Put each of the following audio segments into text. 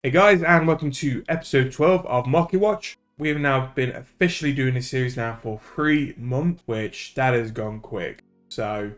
Hey guys, and welcome to episode 12 of Marketwatch. We have now been officially doing this series now for 3 months, which that has gone quick. So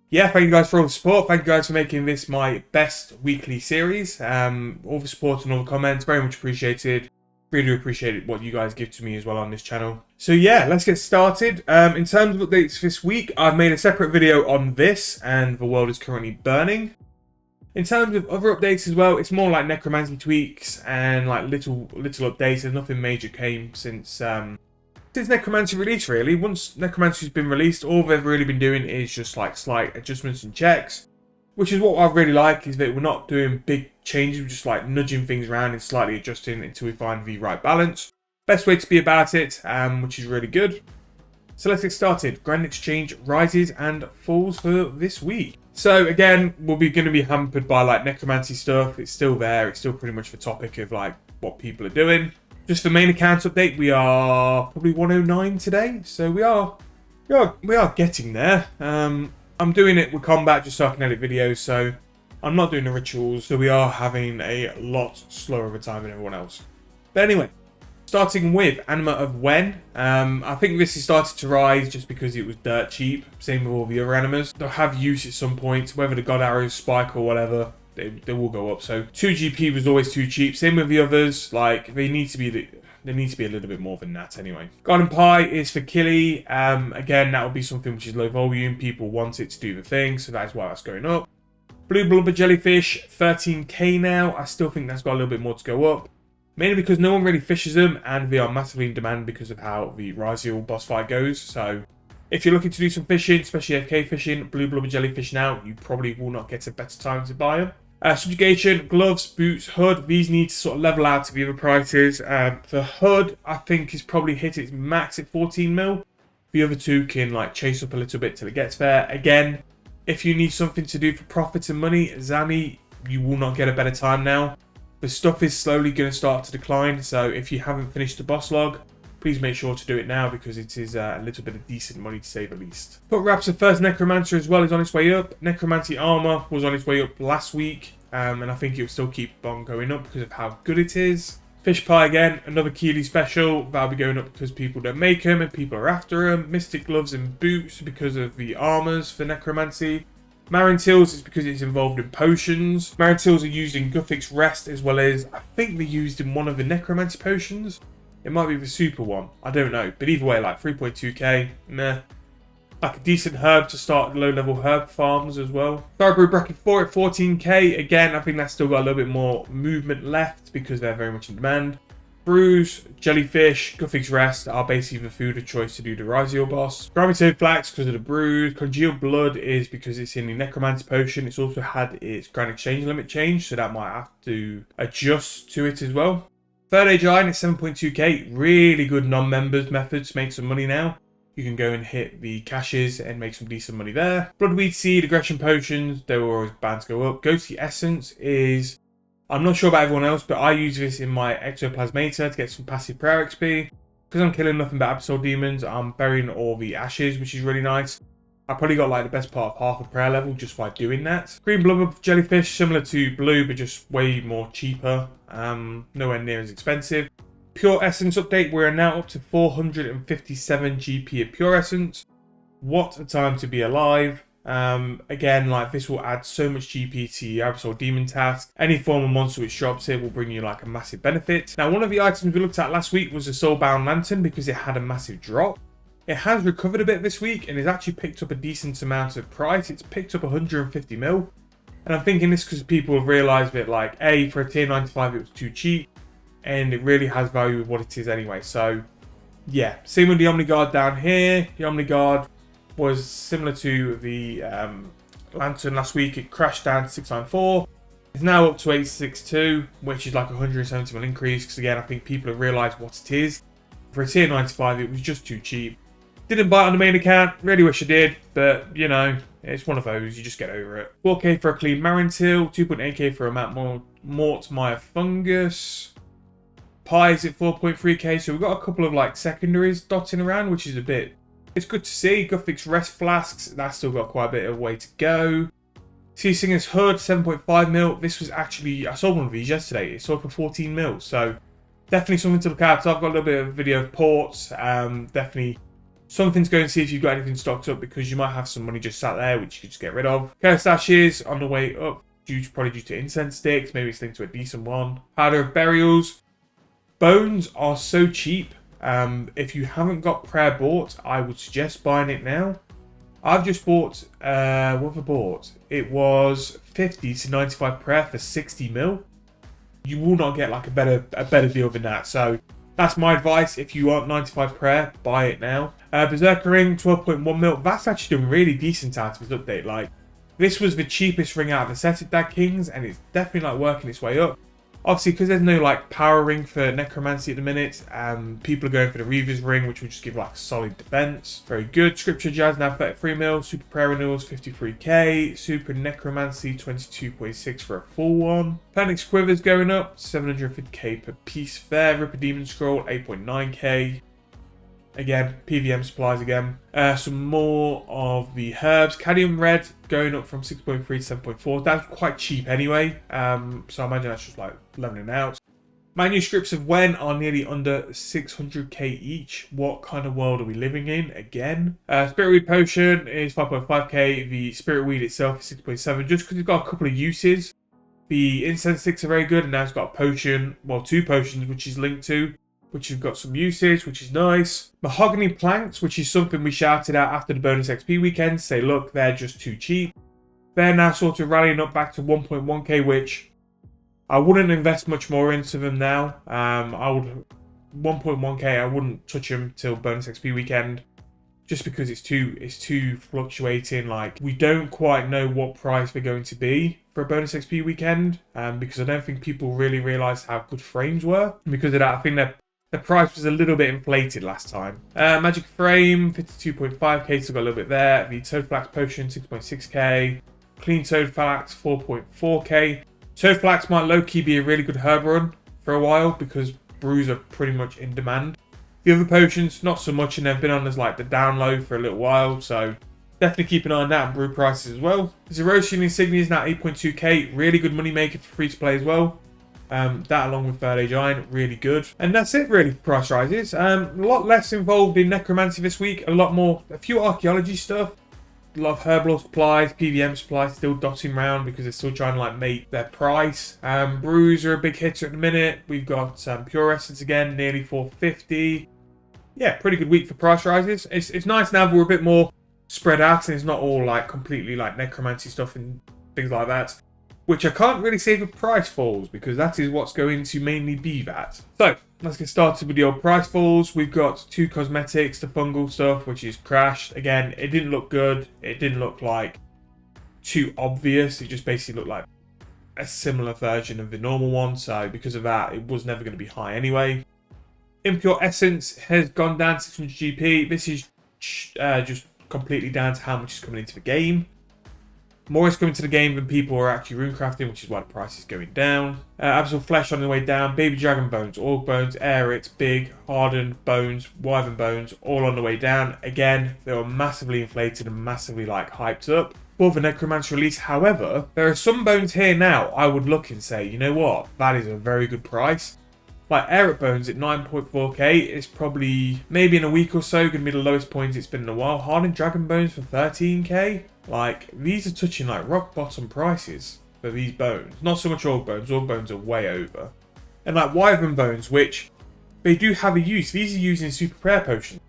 yeah, thank you guys for all the support. Thank you guys for making this my best weekly series. All the support and all the comments, very much appreciated. Really appreciate what you guys give to me as well on this channel. So yeah, let's get started. In terms of updates this week, I've made a separate video on this, and the world is currently burning. In terms of other updates as well, it's more like Necromancy tweaks and like little updates. There's nothing major came since Necromancy release really. Once Necromancy's been released, all they've really been doing is just like slight adjustments and checks, which is what I really like, is that we're not doing big changes, we're just like nudging things around and slightly adjusting until we find the right balance. Best way to be about it, which is really good. So let's get started. Grand Exchange rises and falls for this week. So again, we're going to be hampered by like Necromancy stuff. It's still there. It's still pretty much the topic of like what people are doing. Just for main account update, we are probably 109 today. So we are getting there. I'm doing it with combat just so I can edit videos. So I'm not doing the rituals. So we are having a lot slower of a time than everyone else. But anyway, starting with Anima of Wen. I think this has started to rise just because it was dirt cheap. Same with all the other animas. They'll have use at some point, whether the God Arrows spike or whatever, they will go up. So 2 GP was always too cheap. Same with the others. Like they need to be a little bit more than that anyway. Garden Pie is for Killy. Again, that will be something which is low volume. People want it to do the thing, so that is why that's going up. Blue Blubber Jellyfish, 13k now. I still think that's got a little bit more to go up. Mainly because no one really fishes them, and they are massively in demand because of how the Ryziel boss fight goes. So if you're looking to do some fishing, especially FK fishing, Blue Blubber Jellyfish now, you probably will not get a better time to buy them. Subjugation, gloves, boots, hood, these need to sort of level out to the other prices. The hood, I think, is probably hit its max at 14 mil. The other two can like chase up a little bit till it gets there. Again, if you need something to do for profit and money, Zami, you will not get a better time now. The stuff is slowly going to start to decline, so if you haven't finished the boss log, please make sure to do it now because it is a little bit of decent money to say the least. Foot Wraps, the first Necromancer as well, is on its way up. Necromancy Armor was on its way up last week, and I think it will still keep on going up because of how good it is. Fish Pie again, another Keeley special. That'll be going up because people don't make them and people are after them. Mystic Gloves and Boots because of the armors for Necromancy. Marintils is because it's involved in potions. Marintils are used in Guthix Rest as well as, I think they're used in one of the Necromancy potions. It might be the super one, I don't know. But either way, like 3.2k, meh. Like a decent herb to start low level herb farms as well. Tharbrew Bracket 4 at 14k. Again, I think that's still got a little bit more movement left because they're very much in demand. Brews, Jellyfish, Guthix Rest are basically the food of choice to do the Ryziel boss. Gravitoad Flax because of the brews. Congealed Blood is because it's in the Necromancy potion. It's also had its Grand Exchange limit change, so that might have to adjust to it as well. Third Age Iron is 7.2k. Really good non-members methods to make some money now. You can go and hit the caches and make some decent money there. Bloodweed Seed, Aggression Potions, they were always bound to go up. Ghostly Essence is... I'm not sure about everyone else, but I use this in my Ectoplasmata to get some passive prayer XP. Because I'm killing nothing but Absol Demons, I'm burying all the ashes, which is really nice. I probably got like the best part of half a prayer level just by doing that. Green Blubber Jellyfish, similar to Blue, but just way more cheaper. Nowhere near as expensive. Pure Essence update, we're now up to 457 GP of Pure Essence. What a time to be alive. Again, like this will add so much GP to your Absol Demon task. Any form of monster which drops it will bring you like a massive benefit. Now, one of the items we looked at last week was the Soulbound Lantern because it had a massive drop. It has recovered a bit this week and has actually picked up a decent amount of price. It's picked up 150 mil. And I'm thinking this because people have realised that like A, for a tier 95 it was too cheap. And it really has value with what it is anyway. So yeah, same with the Omniguard down here. The Omniguard was similar to the Lantern last week. It crashed down to 694. It's now up to 862, which is like a 170 mil increase. Because again, I think people have realised what it is. For a tier 95, it was just too cheap. Didn't buy it on the main account. Really wish I did, but you know, it's one of those. You just get over it. 4k for a clean Marintil, 2.8k for a Mort Maya Fungus. Pies at 4.3k. So we've got a couple of like secondaries dotting around, which is a bit. It's good to see. Guthix Rest Flasks, that's still got quite a bit of way to go. Sea Singer's Hood, 7.5 mil. This was actually, I saw one of these yesterday. It sold for 14 mil. So definitely something to look out. So I've got a little bit of video of ports. Definitely something to go and see if you've got anything stocked up, because you might have some money just sat there, which you could just get rid of. Chaos Ashes on the way up, probably due to incense sticks. Maybe it's linked to a decent one. Powder of Burials. Bones are so cheap. If you haven't got prayer bought, I would suggest buying it now. I've just bought, what have I bought? It was 50 to 95 prayer for 60 mil. You will not get like a better deal than that. So that's my advice. If you want 95 prayer, buy it now. Berserker Ring, 12.1 mil. That's actually done really decent out of its update. Like, this was the cheapest ring out of the set at Dag Kings, and it's definitely like working its way up. Obviously, because there's no like power ring for Necromancy at the minute, people are going for the Reaver's Ring, which will just give like a solid defense. Very good. Scripture Jazz now 33 mil. Super Prayer Renewals 53k. Super Necromancy 22.6 for a full one. Phoenix Quivers going up 750k per piece there. Ripper Demon Scroll 8.9k. Again, PVM supplies again. Some more of the herbs. Cadmium Red going up from 6.3 to 7.4. That's quite cheap anyway. So I imagine that's just like leveling out. Manuscripts of Wen are nearly under 600k each. What kind of world are we living in? Again. Spirit Weed Potion is 5.5k. The Spirit Weed itself is 6.7. Just because it's got a couple of uses. The incense sticks are very good. And now it's got a potion. Well, 2 potions, which is linked to, which have got some usage, which is nice. Mahogany Planks, which is something we shouted out after the bonus XP weekend. Say, look, they're just too cheap. They're now sort of rallying up back to 1.1k, which I wouldn't invest much more into them now. 1.1k, I wouldn't touch them till bonus XP weekend, just because it's too fluctuating. Like, we don't quite know what price they're going to be for a bonus XP weekend, because I don't think people really realised how good frames were. And because of that, I think the price was a little bit inflated last time. Magic Frame, 52.5k, so got a little bit there. The Toad Flax Potion, 6.6k. Clean Toad Flax, 4.4k. Toad Flax might low-key be a really good herb run for a while, because brews are pretty much in demand. The other potions, not so much, and they've been on as like the down low for a little while, so definitely keep an eye on that and brew prices as well. Zerosian Insignia is now 8.2k, really good money maker for free to play as well. That along with Third Age Iron, really good. And that's it really for price rises. A lot less involved in Necromancy this week, a few archaeology stuff. A lot of herbal supplies, PVM supplies still dotting around because they're still trying to like make their price. Brews are a big hitter at the minute. We've got Pure Essence again, nearly 450. Yeah, pretty good week for price rises. It's nice now that we're a bit more spread out and it's not all like completely like Necromancy stuff and things like that. Which I can't really say for price falls, because that is what's going to mainly be that. So, let's get started with the old price falls. We've got 2 cosmetics, the fungal stuff, which is crashed. Again, it didn't look good. It didn't look like too obvious. It just basically looked like a similar version of the normal one. So, because of that, it was never going to be high anyway. Impure Essence has gone down 600 GP. This is just completely down to how much is coming into the game. More is coming to the game than people are actually runecrafting, which is why the price is going down. Absolute Flesh on the way down. Baby Dragon Bones, Orc Bones, Aerits, Big, Hardened Bones, Wyvern Bones, all on the way down. Again, they were massively inflated and massively like hyped up for the Necromancer release. However, there are some bones here now I would look and say, you know what, that is a very good price. Like Aerith Bones at 9.4k is probably, maybe in a week or so, going to be the lowest point it's been in a while. Hardened Dragon Bones for 13k. Like, these are touching like rock bottom prices for these bones. Not so much Orc Bones. Orc Bones are way over. And like Wyvern Bones, which they do have a use. These are used in Super Prayer Potions.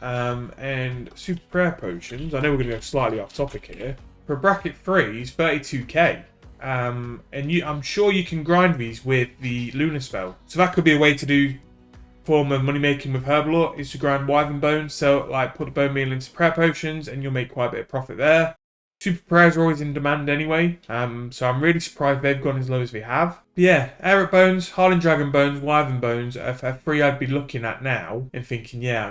And Super Prayer Potions, I know we're going to go slightly off topic here. For bracket 3 is 32k. And I'm sure you can grind these with the Lunar Spell. So that could be a way to do form of money making with Herbalore, is to grind Wyvern Bones. So like put the bone meal into prayer potions and you'll make quite a bit of profit there. Super prayers are always in demand anyway. So I'm really surprised they've gone as low as they have. But yeah, Aerith Bones, Hardened Dragon Bones, Wyvern Bones are 3 I'd be looking at now and thinking, yeah,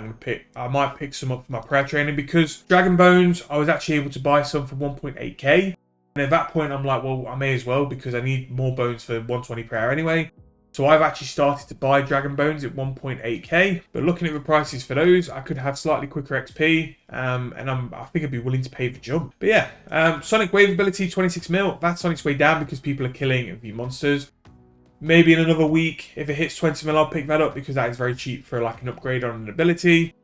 I might pick some up for my prayer training, because Dragon Bones, I was actually able to buy some for 1.8k. And at that point, I'm like, well, I may as well, because I need more bones for 120 prayer anyway. So I've actually started to buy Dragon Bones at 1.8k, but looking at the prices for those, I could have slightly quicker XP, and I think I'd be willing to pay the jump. But yeah, Sonic Wave ability 26 mil, that's on its way down because people are killing the monsters. Maybe in another week, if it hits 20 mil, I'll pick that up because that is very cheap for like an upgrade on an ability.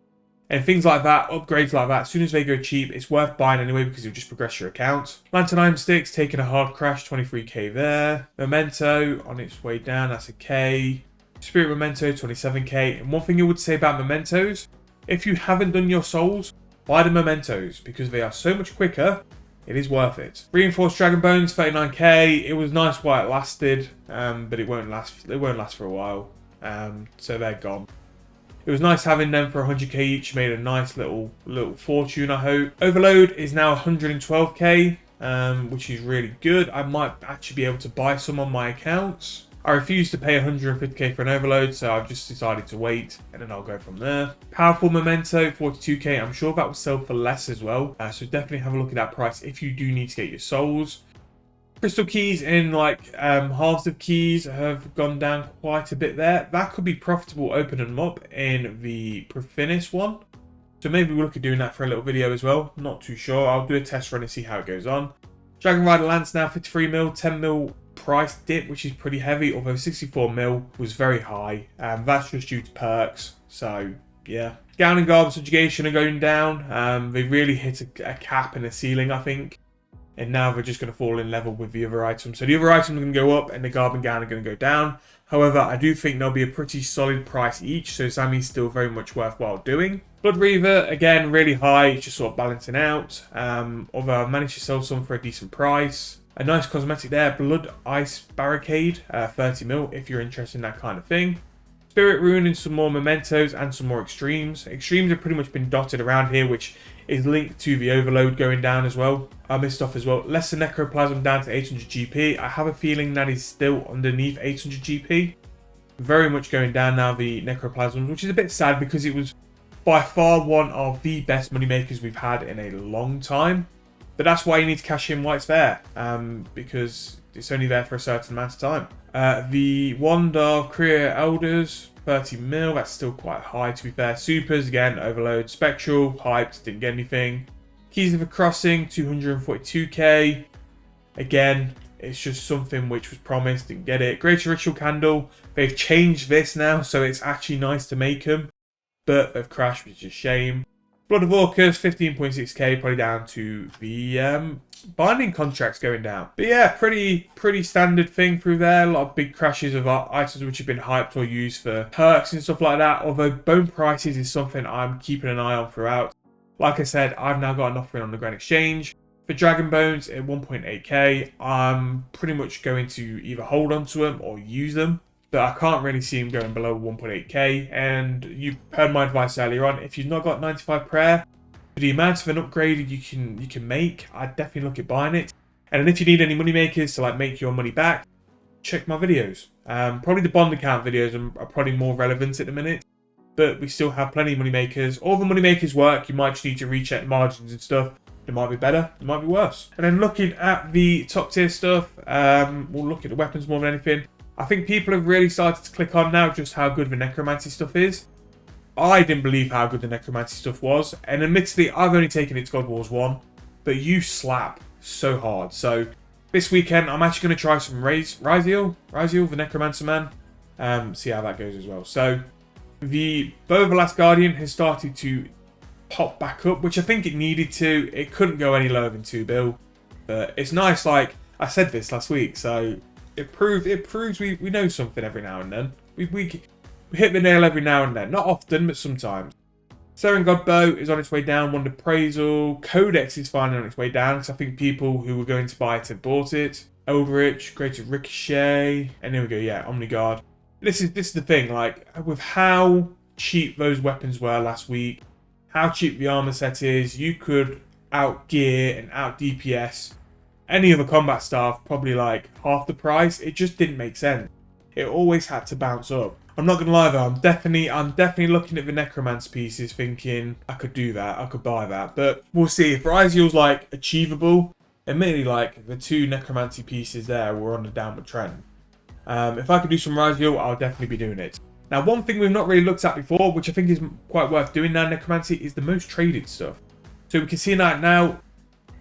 And things like that, upgrades like that, as soon as they go cheap, it's worth buying anyway because it'll just progress your account. Lantern Iron Sticks, taking a hard crash, 23k there. Memento, on its way down, that's a K. Spirit Memento, 27k. And one thing I would say about Mementos, if you haven't done your souls, buy the Mementos because they are so much quicker. It is worth it. Reinforced Dragon Bones, 39k. It was nice while it lasted, but it won't last. It won't last for a while, so they're gone. It was nice having them for 100k each. Made a nice little fortune, I hope. Overload is now 112k, which is really good. I might actually be able to buy some on my accounts. I refuse to pay 150k for an overload, so I've just decided to wait, and then I'll go from there. Powerful Memento, 42k. I'm sure that will sell for less as well, so definitely have a look at that price if you do need to get your souls. Crystal keys in like halves of keys have gone down quite a bit there. That could be profitable opening them up in the Profinis one. So maybe we'll look at doing that for a little video as well. Not too sure. I'll do a test run and see how it goes on. Dragon Rider Lance now 53 mil, 10 mil price dip, which is pretty heavy, although 64 mil was very high. That's just due to perks. So yeah. Gown and Garb Subjugation are going down. They really hit a cap and a ceiling, I think. And now they're just going to fall in level with the other items. So the other items are going to go up and the Garb and Gown are going to go down. However, I do think there'll be a pretty solid price each. So Sammy's still very much worthwhile doing. Blood Reaver, again, really high. Just sort of balancing out. Although I've managed to sell some for a decent price. A nice cosmetic there. Blood Ice Barricade, 30 mil if you're interested in that kind of thing. Spirit Rune and some more Mementos and some more Extremes. Extremes have pretty much been dotted around here, which is linked to the Overload going down as well. I missed off as well. Lesser Necroplasm down to 800 GP. I have a feeling that is still underneath 800 GP. Very much going down now, the Necroplasm, which is a bit sad because it was by far one of the best moneymakers we've had in a long time. But that's why you need to cash in while it's there, because it's only there for a certain amount of time. The Wand of Career Elders, 30 mil, that's still quite high to be fair. Supers, again, Overload. Spectral, hyped, didn't get anything. Keys of a Crossing, 242k. Again, it's just something which was promised, didn't get it. Greater Ritual Candle, they've changed this now, so it's actually nice to make them. But they've crashed, which is a shame. Blood of Orcus, 15.6k, probably down to the binding contracts going down. But yeah, pretty standard thing through there. A lot of big crashes of items which have been hyped or used for perks and stuff like that. Although bone prices is something I'm keeping an eye on throughout. Like I said, I've now got an offering on the Grand Exchange. For Dragon Bones at 1.8k, I'm pretty much going to either hold on to them or use them. But I can't really see him going below 1.8k. And you heard my advice earlier on. If you've not got 95 prayer, for the amount of an upgrade you can make, I'd definitely look at buying it. And then if you need any money makers to like make your money back, check my videos. Probably the bond account videos are probably more relevant at the minute. But we still have plenty of money makers. All the money makers work. You might just need to recheck margins and stuff. It might be better, it might be worse. And then looking at the top tier stuff, we'll look at the weapons more than anything. I think people have really started to click on now just how good the Necromancy stuff is. I didn't believe how good the Necromancy stuff was. And admittedly, I've only taken it to God Wars 1. But you slap so hard. So this weekend, I'm actually going to try some Ryziel, the Necromancer man. See how that goes as well. So the Bow of the Last Guardian has started to pop back up, which I think it needed to. It couldn't go any lower than 2 bill. But it's nice, like I said this last week, so it proves we know something every now and then. We hit the nail every now and then. Not often, but sometimes. Seren God Bow is on its way down. Wonder Appraisal. Codex is finally on its way down, because I think people who were going to buy it have bought it. Eldritch, Greater Ricochet, and there we go, yeah, Omni Guard. This is the thing, like, with how cheap those weapons were last week, how cheap the armor set is, you could out gear and out DPS any other combat staff probably like half the price. It just didn't make sense. It always had to bounce up. I'm not gonna lie though, I'm definitely looking at the Necromancer pieces thinking I could do that, I could buy that, but we'll see. If Ryziel's like achievable, admittedly like the 2 Necromancy pieces there were on a downward trend. If I could do some Razio, I'll definitely be doing it. Now, one thing we've not really looked at before, which I think is quite worth doing now in Necromancy, is the most traded stuff. So we can see that now.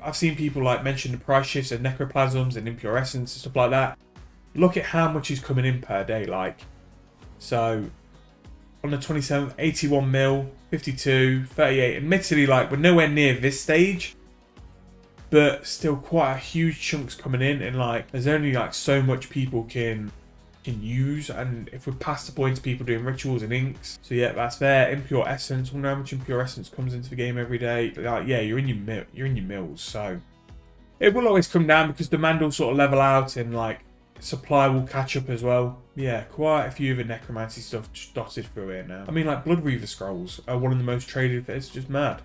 I've seen people like mention the price shifts of Necroplasms and Impure Essence and stuff like that. Look at how much is coming in per day, like. So, on the 27th, 81 mil, 52, 38. Admittedly, like, we're nowhere near this stage. But still quite a huge chunks coming in. And, like, there's only, like, so much people can use. And if we're past the point of people doing rituals and inks. So, yeah, that's there. Impure Essence. I wonder how much Impure Essence comes into the game every day. Like, yeah, you're in your mills. So, it will always come down because demand will sort of level out and, like, supply will catch up as well. Yeah, quite a few of the Necromancy stuff just dotted through here now. I mean, like, Blood Reaver Scrolls are one of the most traded. It's just mad.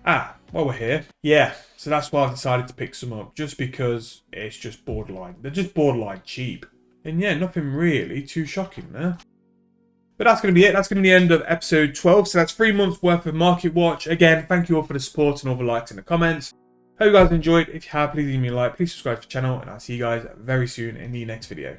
Well, we're here. Yeah, so that's why I've decided to pick some up. Just because it's just borderline. They're just borderline cheap. And yeah, nothing really too shocking there. But that's going to be it. That's going to be the end of episode 12. So that's 3 months worth of Marketwatch. Again, thank you all for the support and all the likes in the comments. Hope you guys enjoyed. If you have, please leave me a like. Please subscribe to the channel. And I'll see you guys very soon in the next video.